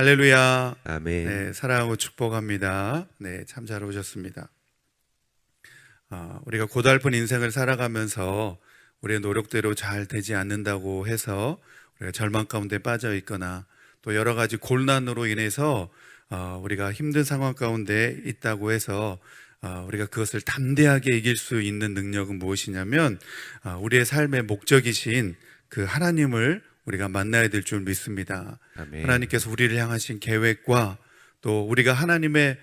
할렐루야. 아멘. 네, 사랑하고 축복합니다. 네, 참 잘 오셨습니다. 우리가 고달픈 인생을 살아가면서 우리의 노력대로 잘 되지 않는다고 해서 우리가 절망 가운데 빠져 있거나 또 여러 가지 곤란으로 인해서 우리가 힘든 상황 가운데 있다고 해서 우리가 그것을 담대하게 이길 수 있는 능력은 무엇이냐면 우리의 삶의 목적이신 그 하나님을 우리가 만나야 될 줄 믿습니다. 아멘. 하나님께서 우리를 향하신 계획과 또 우리가 하나님의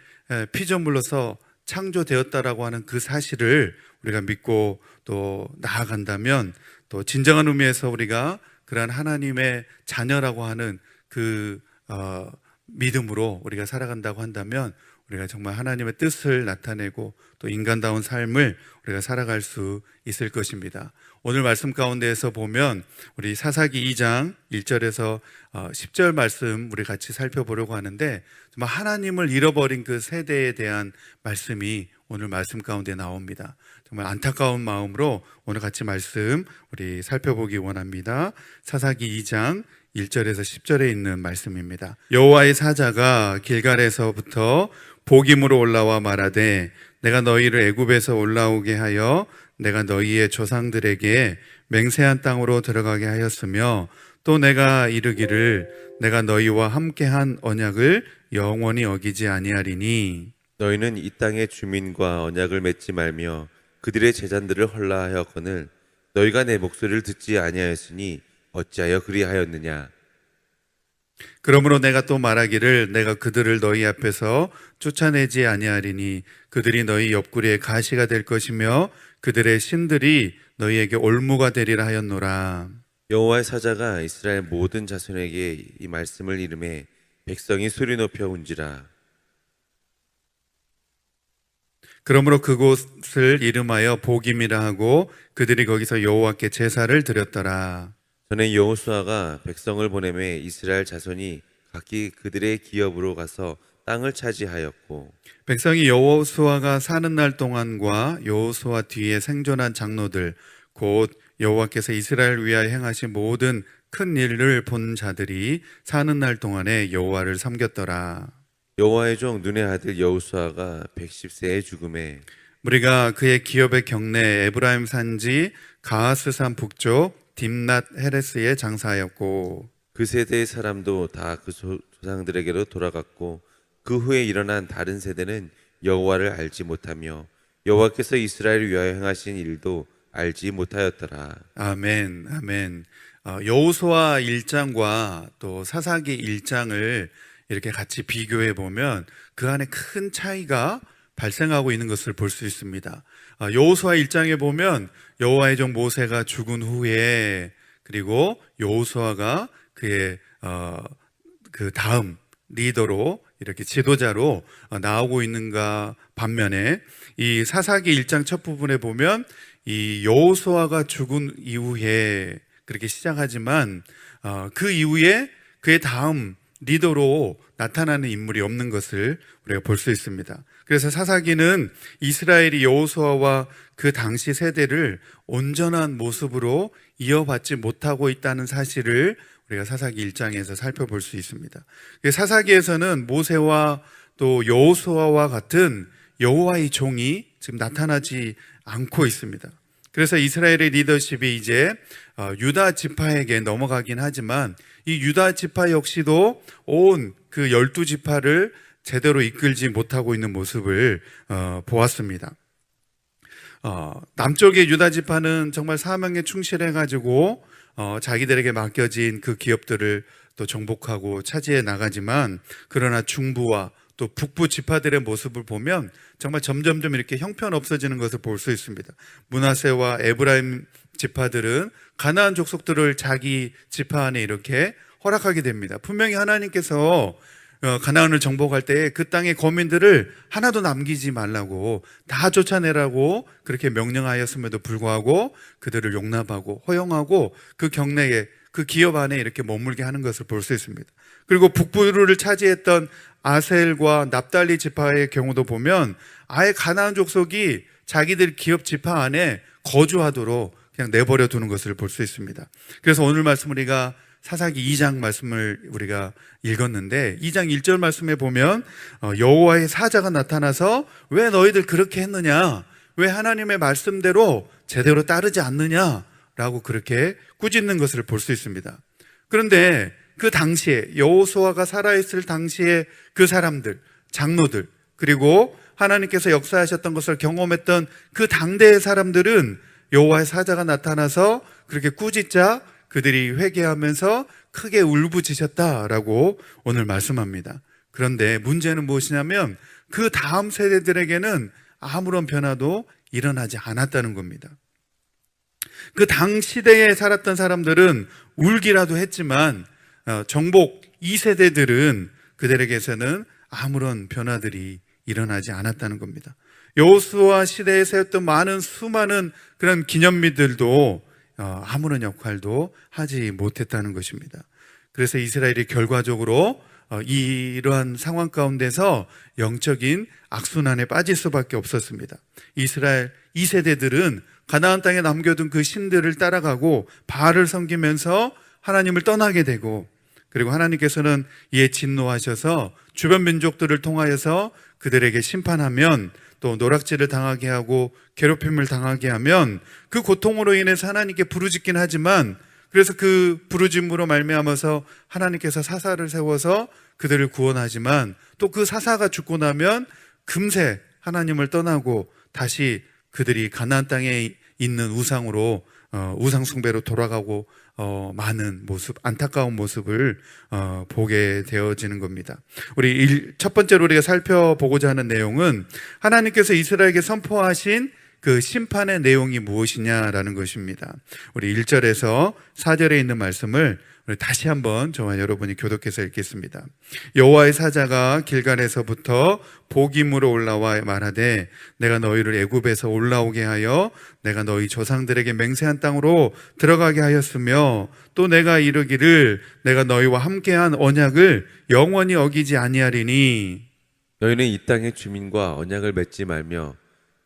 피조물로서 창조되었다라고 하는 그 사실을 우리가 믿고 또 나아간다면 또 진정한 의미에서 우리가 그러한 하나님의 자녀라고 하는 그 믿음으로 우리가 살아간다고 한다면 우리가 정말 하나님의 뜻을 나타내고 또 인간다운 삶을 우리가 살아갈 수 있을 것입니다. 오늘 말씀 가운데에서 보면 우리 사사기 2장 1절에서 10절 말씀 우리 같이 살펴보려고 하는데 정말 하나님을 잃어버린 그 세대에 대한 말씀이 오늘 말씀 가운데 나옵니다. 정말 안타까운 마음으로 오늘 같이 말씀 우리 살펴보기 원합니다. 사사기 2장 1절에서 10절에 있는 말씀입니다. 여호와의 사자가 길갈에서부터 복임으로 올라와 말하되 내가 너희를 애굽에서 올라오게 하여 내가 너희의 조상들에게 맹세한 땅으로 들어가게 하였으며 또 내가 이르기를 내가 너희와 함께한 언약을 영원히 어기지 아니하리니 너희는 이 땅의 주민과 언약을 맺지 말며 그들의 제잔들을 헐라하였거늘 너희가 내 목소리를 듣지 아니하였으니 어찌하여 그리하였느냐. 그러므로 내가 또 말하기를 내가 그들을 너희 앞에서 쫓아내지 아니하리니 그들이 너희 옆구리에 가시가 될 것이며 그들의 신들이 너희에게 올무가 되리라 하였노라. 여호와의 사자가 이스라엘 모든 자손에게 이 말씀을 이름해 백성이 소리 높여 운지라. 그러므로 그곳을 이름하여 복임이라 하고 그들이 거기서 여호와께 제사를 드렸더라. 전에 여호수아가 백성을 보내매 이스라엘 자손이 각기 그들의 기업으로 가서 땅을 차지하였고 백성이 여호수아가 사는 날 동안과 여호수아 뒤에 생존한 장로들 곧 여호와께서 이스라엘 위하여 행하신 모든 큰 일을 본 자들이 사는 날 동안에 여호와를 섬겼더라. 여호와의 종 눈의 아들 여호수아가 110세에 죽음에 우리가 그의 기업의 경내 에브라임 산지 가하스산 북쪽 딥낫 헤레스에 장사하였고 그 세대의 사람도 다 그 조상들에게로 돌아갔고 그 후에 일어난 다른 세대는 여호와를 알지 못하며 여호와께서 이스라엘을 위하여 행하신 일도 알지 못하였더라. 아멘, 아멘. 여호수아 1장과 또 사사기 1장을 이렇게 같이 비교해 보면 그 안에 큰 차이가 발생하고 있는 것을 볼 수 있습니다. 여호수아 1장에 보면 여호와의 종 모세가 죽은 후에 그리고 여호수아가 그의 그 다음 리더로 이렇게 지도자로 나오고 있는가 반면에 이 사사기 1장 첫 부분에 보면 이 여호수아가 죽은 이후에 그렇게 시작하지만 그 이후에 그의 다음 리더로 나타나는 인물이 없는 것을 우리가 볼 수 있습니다. 그래서 사사기는 이스라엘이 여호수아와 그 당시 세대를 온전한 모습으로 이어받지 못하고 있다는 사실을 우리가 사사기 1장에서 살펴볼 수 있습니다. 사사기에서는 모세와 또 여호수아와 같은 여호와의 종이 지금 나타나지 않고 있습니다. 그래서 이스라엘의 리더십이 이제 유다 지파에게 넘어가긴 하지만 이 유다 지파 역시도 온 그 12지파를 제대로 이끌지 못하고 있는 모습을 보았습니다. 남쪽의 유다 지파는 정말 사명에 충실해가지고 자기들에게 맡겨진 그 기업들을 또 정복하고 차지해 나가지만 그러나 중부와 또 북부 지파들의 모습을 보면 정말 점점점 이렇게 형편없어지는 것을 볼 수 있습니다. 므낫세와 에브라임 지파들은 가나안 족속들을 자기 지파 안에 이렇게 허락하게 됩니다. 분명히 하나님께서 가나안을 정복할 때 그 땅의 거민들을 하나도 남기지 말라고 다 쫓아내라고 그렇게 명령하였음에도 불구하고 그들을 용납하고 허용하고 그 경내에 그 기업 안에 이렇게 머물게 하는 것을 볼 수 있습니다. 그리고 북부를 차지했던 아셀과 납달리 지파의 경우도 보면 아예 가나안 족속이 자기들 기업 지파 안에 거주하도록 그냥 내버려 두는 것을 볼 수 있습니다. 그래서 오늘 말씀 우리가 사사기 2장 말씀을 우리가 읽었는데 2장 1절 말씀에 보면 여호와의 사자가 나타나서 왜 너희들 그렇게 했느냐, 왜 하나님의 말씀대로 제대로 따르지 않느냐라고 그렇게 꾸짖는 것을 볼 수 있습니다. 그런데 그 당시에 여호수아가 살아있을 당시에 그 사람들, 장로들, 그리고 하나님께서 역사하셨던 것을 경험했던 그 당대의 사람들은 여호와의 사자가 나타나서 그렇게 꾸짖자 그들이 회개하면서 크게 울부짖었다라고 오늘 말씀합니다. 그런데 문제는 무엇이냐면 그 다음 세대들에게는 아무런 변화도 일어나지 않았다는 겁니다. 그 당 시대에 살았던 사람들은 울기라도 했지만 정복 2세대들은 그들에게서는 아무런 변화들이 일어나지 않았다는 겁니다. 여호수아 시대에 세웠던 수많은 그런 기념비들도 아무런 역할도 하지 못했다는 것입니다. 그래서 이스라엘이 결과적으로 이러한 상황 가운데서 영적인 악순환에 빠질 수밖에 없었습니다. 이스라엘 2세대들은 가나안 땅에 남겨둔 그 신들을 따라가고 바알을 섬기면서 하나님을 떠나게 되고, 그리고 하나님께서는 이에 진노하셔서 주변 민족들을 통하여서 그들에게 심판하면, 또 노략질을 당하게 하고 괴롭힘을 당하게 하면 그 고통으로 인해서 하나님께 부르짖긴 하지만, 그래서 그 부르짖음으로 말미암아서 하나님께서 사사를 세워서 그들을 구원하지만, 또 그 사사가 죽고 나면 금세 하나님을 떠나고 다시 그들이 가나안 땅에 있는 우상으로 우상 숭배로 돌아가고 많은 모습, 안타까운 모습을 보게 되어지는 겁니다. 우리 첫 번째로 우리가 살펴보고자 하는 내용은 하나님께서 이스라엘에게 선포하신 그 심판의 내용이 무엇이냐라는 것입니다. 우리 1절에서 4절에 있는 말씀을 다시 한번 저와 여러분이 교독해서 읽겠습니다. 여호와의 사자가 길갈에서부터 복임으로 올라와 말하되 내가 너희를 애굽에서 올라오게 하여 내가 너희 조상들에게 맹세한 땅으로 들어가게 하였으며, 또 내가 이르기를 내가 너희와 함께한 언약을 영원히 어기지 아니하리니 너희는 이 땅의 주민과 언약을 맺지 말며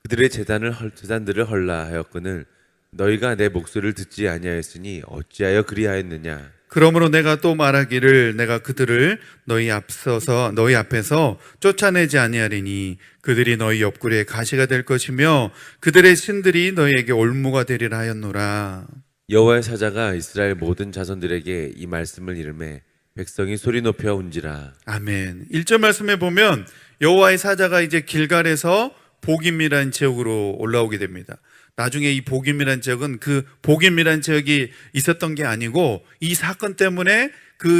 그들의 재단들을 헐라 하였거늘 너희가 내 목소리를 듣지 아니하였으니 어찌하여 그리하였느냐. 그러므로 내가 또 말하기를 내가 그들을 너희 앞에서 쫓아내지 아니하리니 그들이 너희 옆구리에 가시가 될 것이며 그들의 신들이 너희에게 올무가 되리라 하였노라. 여호와의 사자가 이스라엘 모든 자손들에게 이 말씀을 이르매 백성이 소리 높여 운지라. 아멘. 1절 말씀에 보면 여호와의 사자가 이제 길갈에서 복임이라는 지역으로 올라오게 됩니다. 나중에 이 복임이라는 지역은 그 복임이라는 지역이 있었던 게 아니고 이 사건 때문에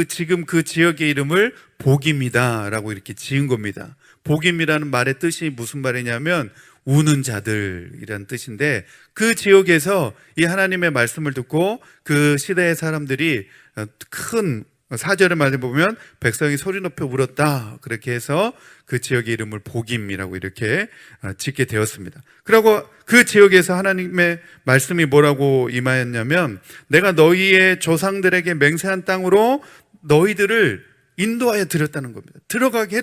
지금 그 지역의 이름을 복임이다라고 이렇게 지은 겁니다. 복임이라는 말의 뜻이 무슨 말이냐면 우는 자들이라는 뜻인데, 그 지역에서 이 하나님의 말씀을 듣고 그 시대의 사람들이 큰 4절의 말에 보면 백성이 소리 높여 울었다, 그렇게 해서 그 지역의 이름을 복임이라고 이렇게 짓게 되었습니다. 그리고 그 지역에서 하나님의 말씀이 뭐라고 임하였냐면 내가 너희의 조상들에게 맹세한 땅으로 너희들을 인도하여 드렸다는 겁니다. 들어가게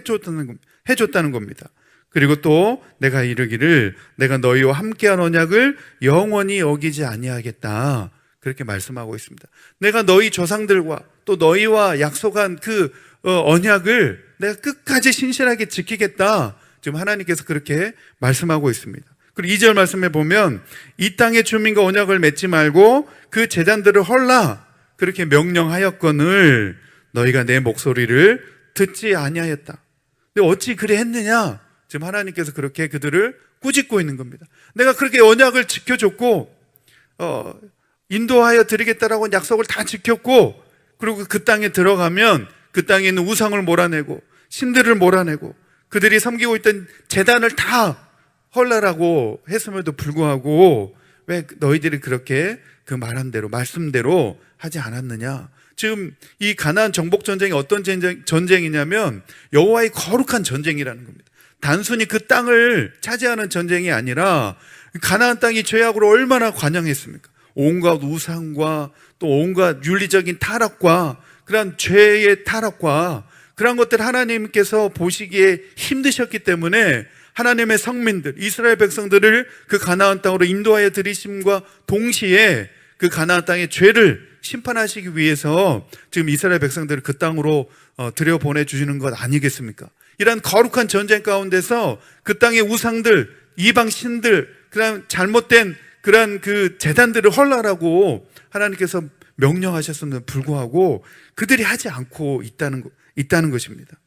해줬다는 겁니다. 그리고 또 내가 이르기를 내가 너희와 함께한 언약을 영원히 어기지 아니하겠다, 그렇게 말씀하고 있습니다. 내가 너희 조상들과 또 너희와 약속한 그 언약을 내가 끝까지 신실하게 지키겠다, 지금 하나님께서 그렇게 말씀하고 있습니다. 그리고 2절 말씀에 보면 이 땅의 주민과 언약을 맺지 말고 그 제단들을 헐라, 그렇게 명령하였거늘 너희가 내 목소리를 듣지 아니하였다. 근데 어찌 그리 했느냐? 지금 하나님께서 그렇게 그들을 꾸짖고 있는 겁니다. 내가 그렇게 언약을 지켜줬고 인도하여 드리겠다라고 약속을 다 지켰고, 그리고 그 땅에 들어가면 그 땅에 있는 우상을 몰아내고 신들을 몰아내고 그들이 섬기고 있던 제단을 다 헐라라고 했음에도 불구하고 왜 너희들이 그렇게 그 말한 대로 말씀대로 하지 않았느냐. 지금 이 가나안 정복 전쟁이 어떤 전쟁이냐면 여호와의 거룩한 전쟁이라는 겁니다. 단순히 그 땅을 차지하는 전쟁이 아니라 가나안 땅이 죄악으로 얼마나 관영했습니까? 온갖 우상과 또 온갖 윤리적인 타락과 그런 죄의 타락과 그런 것들 하나님께서 보시기에 힘드셨기 때문에 하나님의 성민들, 이스라엘 백성들을 그 가나안 땅으로 인도하여 들이심과 동시에 그 가나안 땅의 죄를 심판하시기 위해서 지금 이스라엘 백성들을 그 땅으로 들여보내 주시는 것 아니겠습니까? 이런 거룩한 전쟁 가운데서 그 땅의 우상들, 이방 신들, 그다음 잘못된 그런 그 제단들을 헐라라고 하나님께서 명령하셨음에도 불구하고 그들이 하지 않고 있다는 것입니다.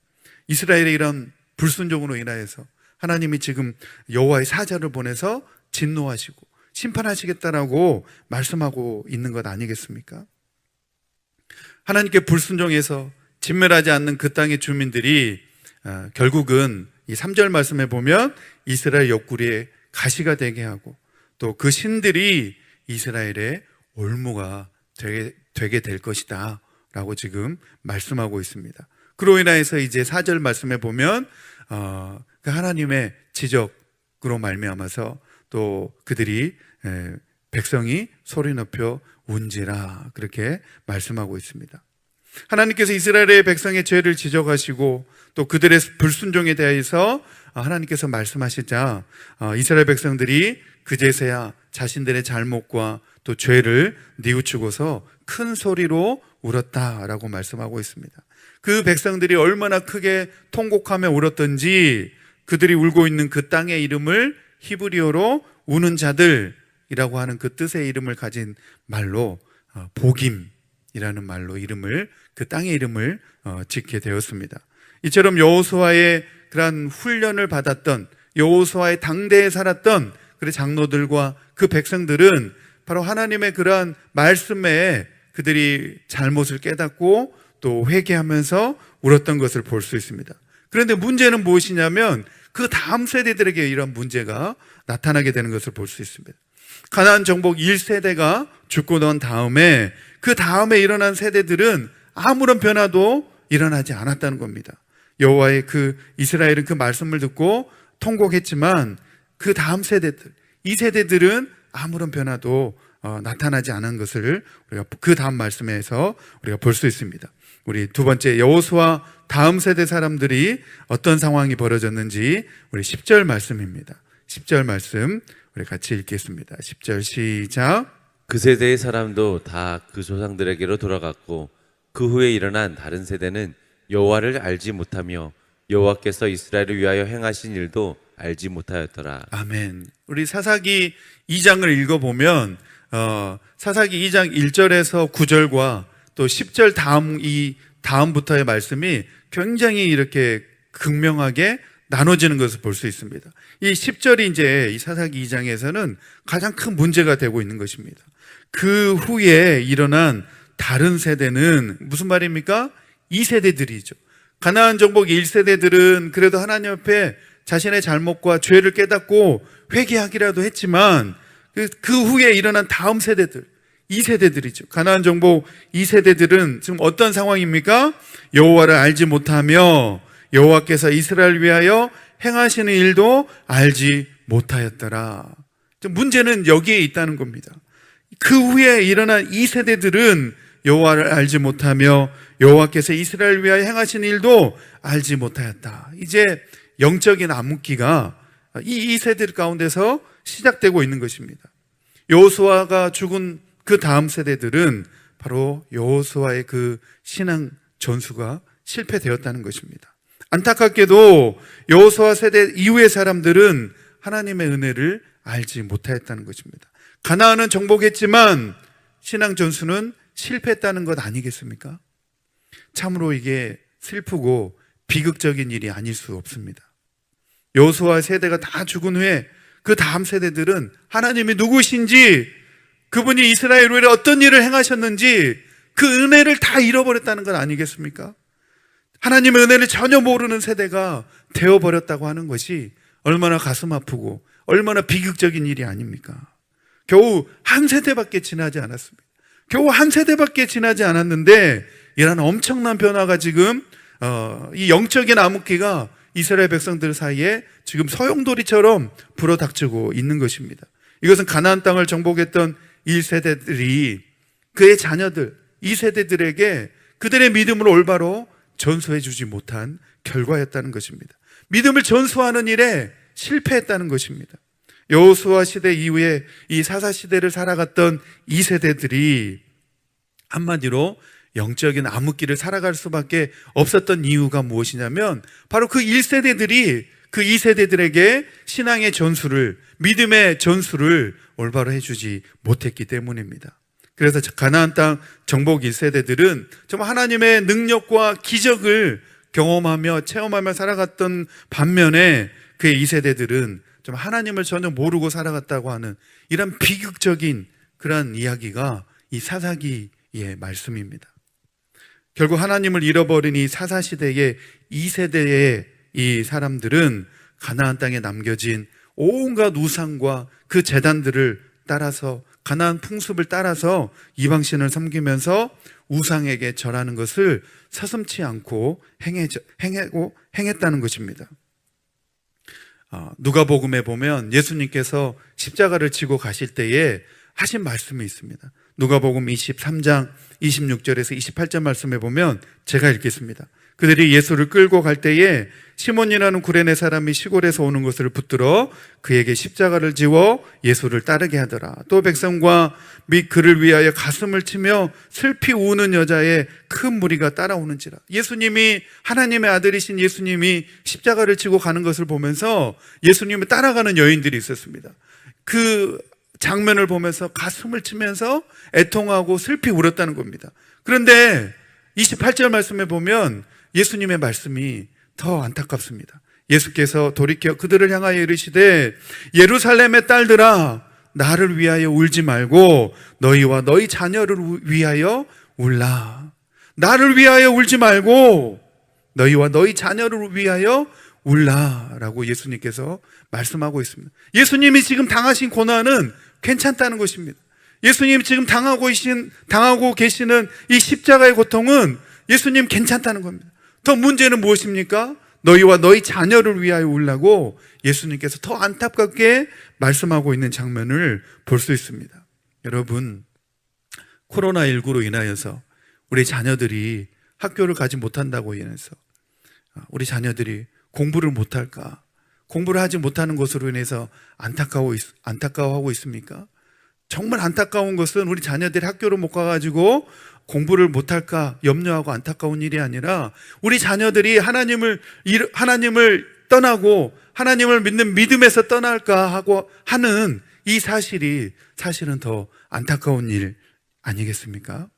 이스라엘의 이런 불순종으로 인하여서 하나님이 지금 여호와의 사자를 보내서 진노하시고 심판하시겠다라고 말씀하고 있는 것 아니겠습니까? 하나님께 불순종해서 진멸하지 않는 그 땅의 주민들이 결국은 이 3절 말씀에 보면 이스라엘 옆구리에 가시가 되게 하고 또 그 신들이 이스라엘의 올무가 되게 될 것이다 라고 지금 말씀하고 있습니다. 그로 인하여서 이제 4절 말씀에 보면 그 하나님의 지적으로 말미암아서 또 그들이 백성이 소리 높여 운지라 그렇게 말씀하고 있습니다. 하나님께서 이스라엘의 백성의 죄를 지적하시고 또 그들의 불순종에 대해서 하나님께서 말씀하시자 이스라엘 백성들이 그제서야 자신들의 잘못과 또 죄를 뉘우치고서 큰 소리로 울었다라고 말씀하고 있습니다. 그 백성들이 얼마나 크게 통곡하며 울었던지 그들이 울고 있는 그 땅의 이름을 히브리어로 우는 자들이라고 하는 그 뜻의 이름을 가진 말로 보김이라는 말로 그 땅의 이름을 짓게 되었습니다. 이처럼 여호수아의 그러한 훈련을 받았던 여호수아의 당대에 살았던 그 장로들과 그 백성들은 바로 하나님의 그러한 말씀에 그들이 잘못을 깨닫고 또 회개하면서 울었던 것을 볼 수 있습니다. 그런데 문제는 무엇이냐면 그 다음 세대들에게 이런 문제가 나타나게 되는 것을 볼 수 있습니다. 가나안 정복 1세대가 죽고 난 다음에 그 다음에 일어난 세대들은 아무런 변화도 일어나지 않았다는 겁니다. 여호와의 그 이스라엘은 그 말씀을 듣고 통곡했지만 그 다음 세대들, 이 세대들은 아무런 변화도 나타나지 않은 것을 우리가 그 다음 말씀에서 우리가 볼 수 있습니다. 우리 두 번째 여호수아 다음 세대 사람들이 어떤 상황이 벌어졌는지 우리 10절 말씀입니다. 10절 말씀 우리 같이 읽겠습니다. 10절 시작. 그 세대의 사람도 다 그 조상들에게로 돌아갔고 그 후에 일어난 다른 세대는 여호와를 알지 못하며 여호와께서 이스라엘을 위하여 행하신 일도 알지 못하였더라. 아멘. 우리 사사기 2장을 읽어보면 사사기 2장 1절에서 9절과 또 10절 다음부터의 말씀이 굉장히 이렇게 극명하게 나눠지는 것을 볼 수 있습니다. 이 10절이 이제 이 사사기 2장에서는 가장 큰 문제가 되고 있는 것입니다. 그 후에 일어난 다른 세대는 무슨 말입니까? 2세대들이죠. 가나안 정복 1세대들은 그래도 하나님 앞에 자신의 잘못과 죄를 깨닫고 회개하기라도 했지만 그 후에 일어난 다음 세대들 2세대들이죠. 가나안 정복 2세대들은 지금 어떤 상황입니까? 여호와를 알지 못하며 여호와께서 이스라엘을 위하여 행하시는 일도 알지 못하였더라. 문제는 여기에 있다는 겁니다. 그 후에 일어난 2세대들은 여호와를 알지 못하며 여호와께서 이스라엘을 위하여 행하시는 일도 알지 못하였다. 이제 영적인 암흑기가 이 2세대 가운데서 시작되고 있는 것입니다. 여호수아가 죽은 그 다음 세대들은 바로 여호수아의 그 신앙 전수가 실패되었다는 것입니다. 안타깝게도 여호수아 세대 이후의 사람들은 하나님의 은혜를 알지 못하였다는 것입니다. 가나안은 정복했지만 신앙 전수는 실패했다는 것 아니겠습니까? 참으로 이게 슬프고 비극적인 일이 아닐 수 없습니다. 여호수아 세대가 다 죽은 후에 그 다음 세대들은 하나님이 누구신지, 그분이 이스라엘 위에 어떤 일을 행하셨는지 그 은혜를 다 잃어버렸다는 것 아니겠습니까? 하나님의 은혜를 전혀 모르는 세대가 되어버렸다고 하는 것이 얼마나 가슴 아프고 얼마나 비극적인 일이 아닙니까? 겨우 한 세대밖에 지나지 않았습니다. 겨우 한 세대밖에 지나지 않았는데 이런 엄청난 변화가 지금 이 영적인 암흑기가 이스라엘 백성들 사이에 지금 소용돌이처럼 불어닥치고 있는 것입니다. 이것은 가나안 땅을 정복했던 1세대들이 그의 자녀들 2세대들에게 그들의 믿음을 올바로 전수해 주지 못한 결과였다는 것입니다. 믿음을 전수하는 일에 실패했다는 것입니다. 여호수아 시대 이후에 이 사사 시대를 살아갔던 2세대들이 한마디로 영적인 암흑기를 살아갈 수밖에 없었던 이유가 무엇이냐면 바로 그 1세대들이 그 2세대들에게 신앙의 전수를, 믿음의 전수를 올바로 해주지 못했기 때문입니다. 그래서 가나안 땅 정복 1세대들은 정말 하나님의 능력과 기적을 경험하며 체험하며 살아갔던 반면에 그의 2세대들은 좀 하나님을 전혀 모르고 살아갔다고 하는 이런 비극적인 그런 이야기가 이 사사기의 말씀입니다. 결국 하나님을 잃어버린 이 사사시대의 2세대의 이 사람들은 가나안 땅에 남겨진 온갖 우상과 그 제단들을 따라서, 가나안 풍습을 따라서 이방신을 섬기면서 우상에게 절하는 것을 서슴지 않고 행했다는 것입니다. 누가복음에 보면 예수님께서 십자가를 지고 가실 때에 하신 말씀이 있습니다. 누가복음 23장 26절에서 28절 말씀에 보면 제가 읽겠습니다. 그들이 예수를 끌고 갈 때에 시몬이라는 구레네 사람이 시골에서 오는 것을 붙들어 그에게 십자가를 지워 예수를 따르게 하더라. 또 백성과 및 그를 위하여 가슴을 치며 슬피 우는 여자의 큰 무리가 따라오는지라. 예수님이, 하나님의 아들이신 예수님이 십자가를 지고 가는 것을 보면서 예수님을 따라가는 여인들이 있었습니다. 그 장면을 보면서 가슴을 치면서 애통하고 슬피 울었다는 겁니다. 그런데 28절 말씀에 보면 예수님의 말씀이 더 안타깝습니다. 예수께서 돌이켜 그들을 향하여 이르시되 예루살렘의 딸들아 나를 위하여 울지 말고 너희와 너희 자녀를 위하여 울라. 나를 위하여 울지 말고 너희와 너희 자녀를 위하여 울라라고 예수님께서 말씀하고 있습니다. 예수님이 지금 당하신 고난은 괜찮다는 것입니다. 예수님이 지금 당하고 계시는 이 십자가의 고통은 예수님 괜찮다는 겁니다. 더 문제는 무엇입니까? 너희와 너희 자녀를 위하여 울라고 예수님께서 더 안타깝게 말씀하고 있는 장면을 볼 수 있습니다. 여러분, 코로나19로 인하여서 우리 자녀들이 학교를 가지 못한다고 인해서 우리 자녀들이 공부를 못할까, 공부를 하지 못하는 것으로 인해서 안타까워하고 있습니까? 정말 안타까운 것은 우리 자녀들이 학교를 못 가가지고 공부를 못할까 염려하고 안타까운 일이 아니라 우리 자녀들이 하나님을 떠나고 하나님을 믿는 믿음에서 떠날까 하고 하는 이 사실이 사실은 더 안타까운 일 아니겠습니까?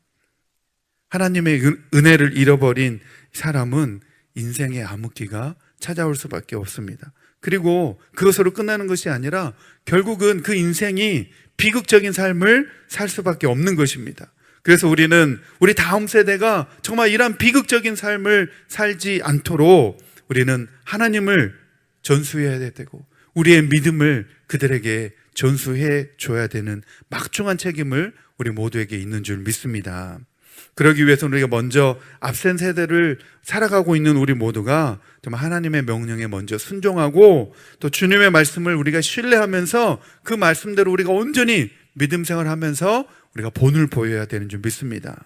하나님의 은혜를 잃어버린 사람은 인생의 암흑기가 찾아올 수밖에 없습니다. 그리고 그것으로 끝나는 것이 아니라 결국은 그 인생이 비극적인 삶을 살 수밖에 없는 것입니다. 그래서 우리 다음 세대가 정말 이런 비극적인 삶을 살지 않도록 우리는 하나님을 전수해야 되고 우리의 믿음을 그들에게 전수해 줘야 되는 막중한 책임을 우리 모두에게 있는 줄 믿습니다. 그러기 위해서 우리가 먼저 앞선 세대를 살아가고 있는 우리 모두가 정말 하나님의 명령에 먼저 순종하고 또 주님의 말씀을 우리가 신뢰하면서 그 말씀대로 우리가 온전히 믿음 생활하면서 우리가 본을 보여야 되는 줄 믿습니다.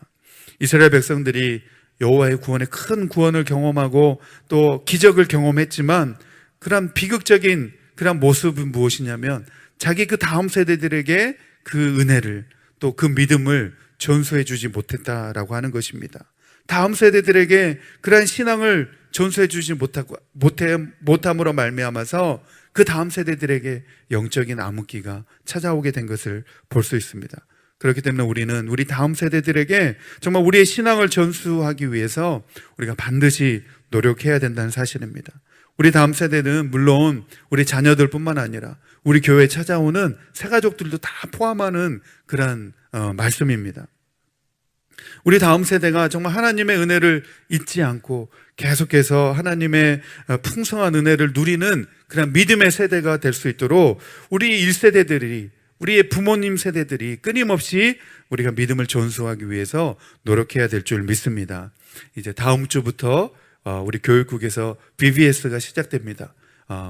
이스라엘 백성들이 여호와의 구원의 큰 구원을 경험하고 또 기적을 경험했지만 그런 비극적인 그런 모습은 무엇이냐면 자기 그 다음 세대들에게 그 은혜를 또 그 믿음을 전수해 주지 못했다라고 하는 것입니다. 다음 세대들에게 그러한 신앙을 전수해 주지 못함으로 말미암아서 그 다음 세대들에게 영적인 암흑기가 찾아오게 된 것을 볼 수 있습니다. 그렇기 때문에 우리는 우리 다음 세대들에게 정말 우리의 신앙을 전수하기 위해서 우리가 반드시 노력해야 된다는 사실입니다. 우리 다음 세대는 물론 우리 자녀들뿐만 아니라 우리 교회에 찾아오는 새가족들도 다 포함하는 그런 말씀입니다. 우리 다음 세대가 정말 하나님의 은혜를 잊지 않고 계속해서 하나님의 풍성한 은혜를 누리는 그런 믿음의 세대가 될 수 있도록 우리 1세대들이, 우리의 부모님 세대들이 끊임없이 우리가 믿음을 전수하기 위해서 노력해야 될 줄 믿습니다. 이제 다음 주부터 우리 교육국에서 BBS가 시작됩니다.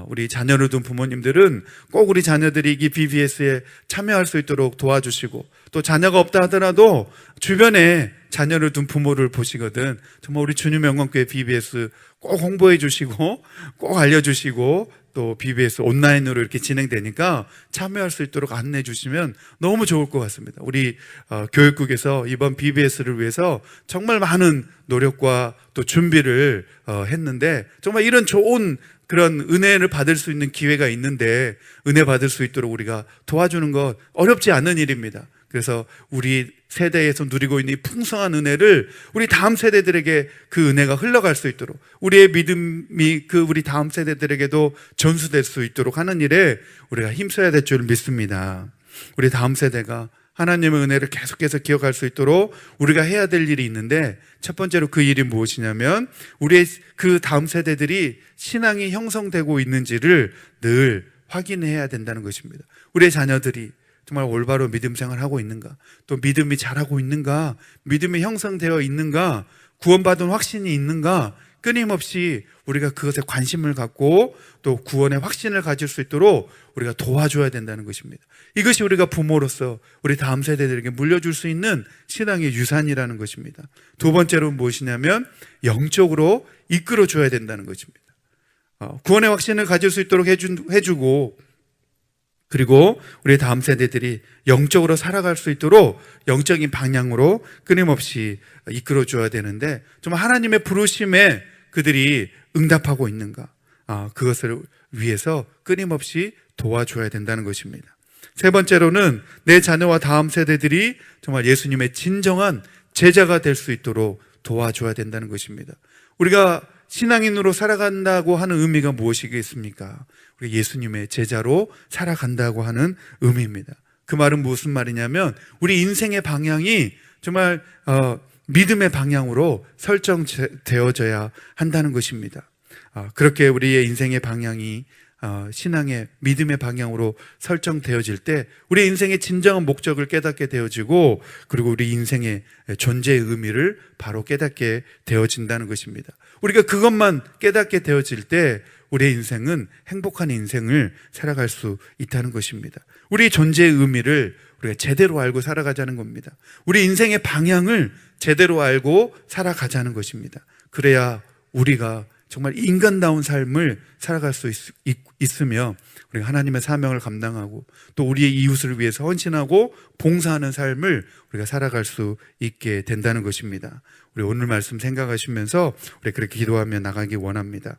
우리 자녀를 둔 부모님들은 꼭 우리 자녀들이 이 BBS에 참여할 수 있도록 도와주시고 또 자녀가 없다 하더라도 주변에 자녀를 둔 부모를 보시거든 정말 우리 주님의 영광교회 BBS 꼭 홍보해 주시고 꼭 알려주시고 또 BBS 온라인으로 이렇게 진행되니까 참여할 수 있도록 안내해 주시면 너무 좋을 것 같습니다. 우리 교육국에서 이번 BBS를 위해서 정말 많은 노력과 또 준비를 했는데, 정말 이런 좋은 그런 은혜를 받을 수 있는 기회가 있는데 은혜 받을 수 있도록 우리가 도와주는 것 어렵지 않은 일입니다. 그래서 우리 세대에서 누리고 있는 이 풍성한 은혜를 우리 다음 세대들에게 그 은혜가 흘러갈 수 있도록, 우리의 믿음이 우리 다음 세대들에게도 전수될 수 있도록 하는 일에 우리가 힘써야 될 줄 믿습니다. 우리 다음 세대가 하나님의 은혜를 계속해서 기억할 수 있도록 우리가 해야 될 일이 있는데, 첫 번째로 그 일이 무엇이냐면 우리의 그 다음 세대들이 신앙이 형성되고 있는지를 늘 확인해야 된다는 것입니다. 우리의 자녀들이 정말 올바로 믿음 생활하고 있는가, 또 믿음이 자라고 있는가, 믿음이 형성되어 있는가, 구원받은 확신이 있는가, 끊임없이 우리가 그것에 관심을 갖고 또 구원의 확신을 가질 수 있도록 우리가 도와줘야 된다는 것입니다. 이것이 우리가 부모로서 우리 다음 세대들에게 물려줄 수 있는 신앙의 유산이라는 것입니다. 두 번째로 무엇이냐면 영적으로 이끌어줘야 된다는 것입니다. 구원의 확신을 가질 수 있도록 해주고, 그리고 우리 다음 세대들이 영적으로 살아갈 수 있도록 영적인 방향으로 끊임없이 이끌어줘야 되는데, 정말 하나님의 부르심에 그들이 응답하고 있는가, 그것을 위해서 끊임없이 도와줘야 된다는 것입니다. 세 번째로는 내 자녀와 다음 세대들이 정말 예수님의 진정한 제자가 될 수 있도록 도와줘야 된다는 것입니다. 우리가 신앙인으로 살아간다고 하는 의미가 무엇이겠습니까? 우리 예수님의 제자로 살아간다고 하는 의미입니다. 그 말은 무슨 말이냐면 우리 인생의 방향이 정말 믿음의 방향으로 설정되어져야 한다는 것입니다. 그렇게 우리의 인생의 방향이 신앙의 믿음의 방향으로 설정되어질 때 우리 인생의 진정한 목적을 깨닫게 되어지고, 그리고 우리 인생의 존재의 의미를 바로 깨닫게 되어진다는 것입니다. 우리가 그것만 깨닫게 되어질 때 우리의 인생은 행복한 인생을 살아갈 수 있다는 것입니다. 우리 존재의 의미를 우리가 제대로 알고 살아가자는 겁니다. 우리 인생의 방향을 제대로 알고 살아가자는 것입니다. 그래야 우리가 정말 인간다운 삶을 살아갈 수 있으며 우리가 하나님의 사명을 감당하고 또 우리의 이웃을 위해서 헌신하고 봉사하는 삶을 우리가 살아갈 수 있게 된다는 것입니다. 우리 오늘 말씀 생각하시면서 우리 그렇게 기도하며 나가기 원합니다.